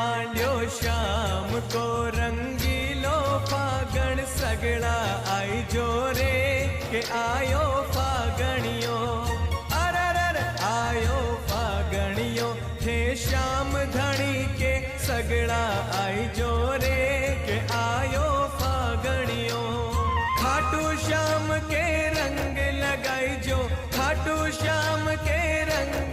मांड्यो श्याम को रंगीलो फागण सगड़ा आई जो रे के आयो फागणियो अरर आयो फागणियो हे श्याम धणी के सगड़ा आई जो रे के आयो फागणियो खाटू श्याम के रंग लगाई जो खाटू श्याम के रंग